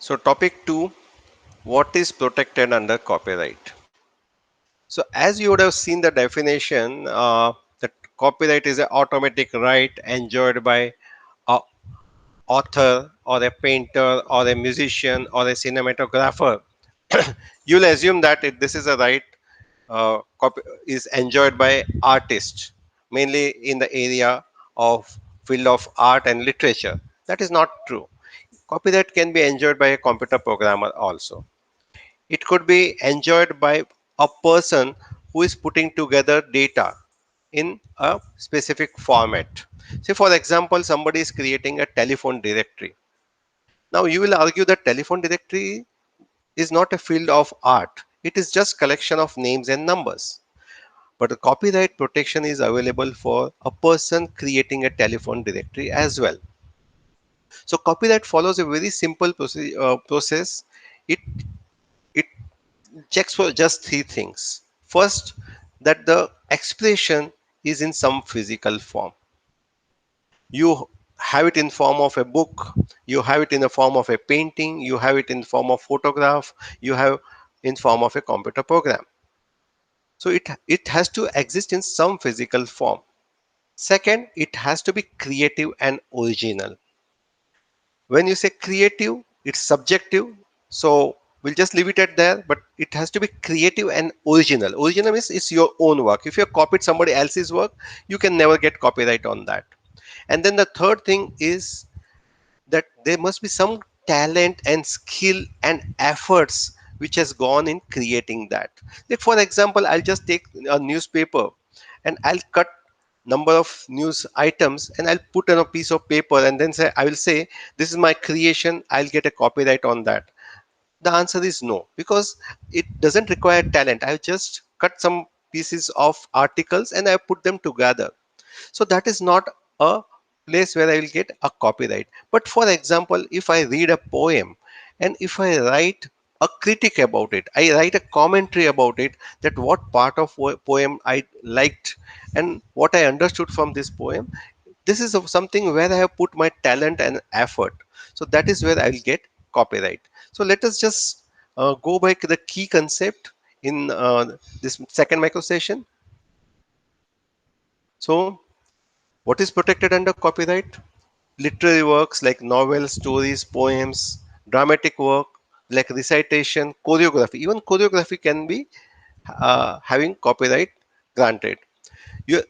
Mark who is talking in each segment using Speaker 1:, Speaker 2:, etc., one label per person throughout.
Speaker 1: So topic 2, what is protected under copyright? So as you would have seen the definition, that copyright is an automatic right enjoyed by a author or a painter or a musician or a cinematographer. You'll assume that this is a right is enjoyed by artists, mainly in the area of field of art and literature. That is not true. Copyright can be enjoyed by a computer programmer also. It could be enjoyed by a person who is putting together data in a specific format. Say, for example, somebody is creating a telephone directory. Now, you will argue that telephone directory is not a field of art. It is just collection of names and numbers. But the copyright protection is available for a person creating a telephone directory as well. So copyright follows a very simple process. It it checks for just three things. First, that the expression is in some physical form. You have it in form of a book, you have it in the form of a painting, you have it in form of photograph, you have in form of a computer program. So it has to exist in some physical form. Second, it has to be creative and original. When you say creative, it's subjective, so we'll just leave it at there, but it has to be creative and original. Original means it's your own work. If you have copied somebody else's work, you can never get copyright on that. And then the third thing is that there must be some talent and skill and efforts which has gone in creating that. Like for example, I'll just take a newspaper and I'll cut number of news items and I'll put on a piece of paper and then say, I will say this is my creation, I'll get a copyright on that. The answer is no, because it doesn't require talent. I've just cut some pieces of articles and I put them together. So that is not a place where I will get a copyright. But for example, if I read a poem and if I write a critic about it, I write a commentary about it, that what part of poem I liked and what I understood from this poem, this is of something where I have put my talent and effort. So that is where I will get copyright. So let us just go back to the key concept in this second micro session. So what is protected under copyright? Literary works like novels, stories, poems, dramatic work like recitation, choreography. Even choreography can be having copyright granted.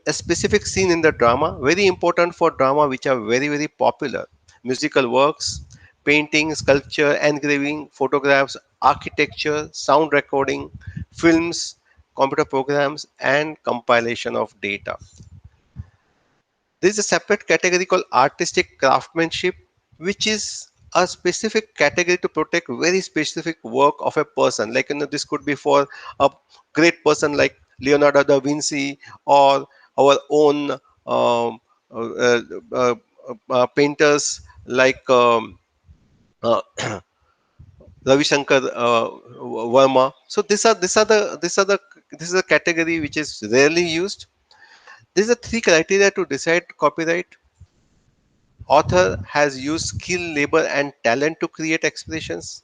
Speaker 1: A specific scene in the drama, very important for drama which are very, very popular. Musical works, painting, sculpture, engraving, photographs, architecture, sound recording, films, computer programs, and compilation of data. There is a separate category called artistic craftsmanship, which is a specific category to protect very specific work of a person. Like this could be for a great person like Leonardo da Vinci, or our own uh, uh, painters like uh, Ravi Shankar Verma. So this is a category which is rarely used. These are three criteria to decide copyright. Author has used skill, labor, and talent to create expressions.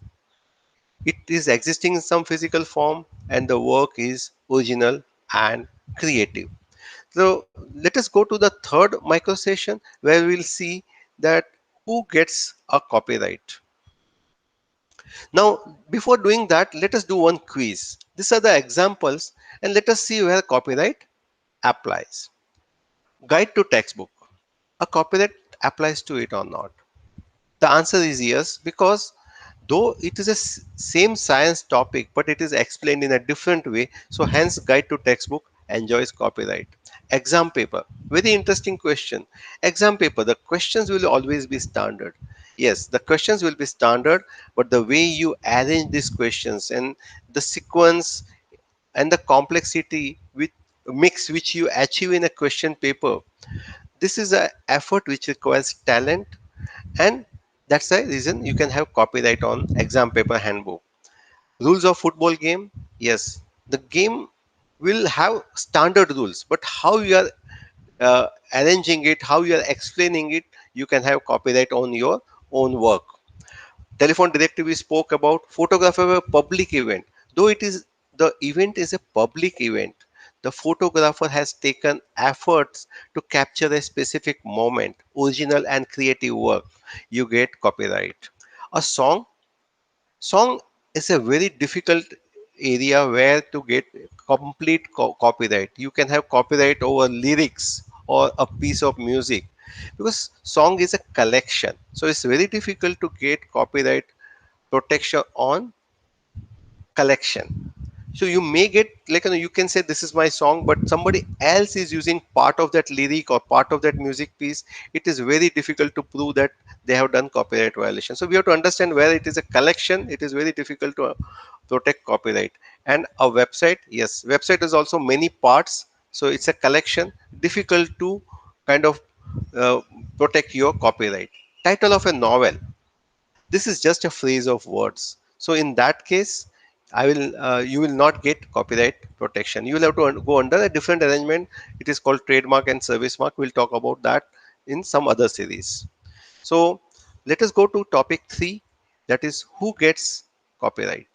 Speaker 1: It is existing in some physical form, and the work is original and creative. So let us go to the third micro session where we'll see that who gets a copyright. Now, before doing that, let us do one quiz. These are the examples, and let us see where copyright applies. Guide to textbook. A copyright applies to it or not? The answer is yes, because though it is a same science topic, but it is explained in a different way. So hence, guide to textbook enjoys copyright. Exam paper, very interesting question. Exam paper, the questions will always be standard. Yes, the questions will be standard, but the way you arrange these questions and the sequence and the complexity with mix which you achieve in a question paper, this is a effort which requires talent, and that's the reason you can have copyright on exam paper handbook. Rules of football game, yes, the game will have standard rules, but how you are arranging it, how you are explaining it, you can have copyright on your own work. Telephone directory we spoke about. Photograph of a public event. Though it is the event is a public event, the photographer has taken efforts to capture a specific moment, original and creative work. You get copyright. A song is a very difficult area where to get complete copyright. You can have copyright over lyrics or a piece of music, because song is a collection, so it's very difficult to get copyright protection on collection. So you may get, like, you can say this is my song, but somebody else is using part of that lyric or part of that music piece. It is very difficult to prove that they have done copyright violation. So we have to understand where it is a collection, it is very difficult to protect copyright. And a website, yes, website is also many parts, so it's a collection, difficult to kind of uh, protect your copyright. Title of a novel, this is just a phrase of words, so in that case I will you will not get copyright protection. You will have to go under a different arrangement. It is called trademark and service mark. We'll talk about that in some other series. So let us go to topic 3, that is who gets copyright.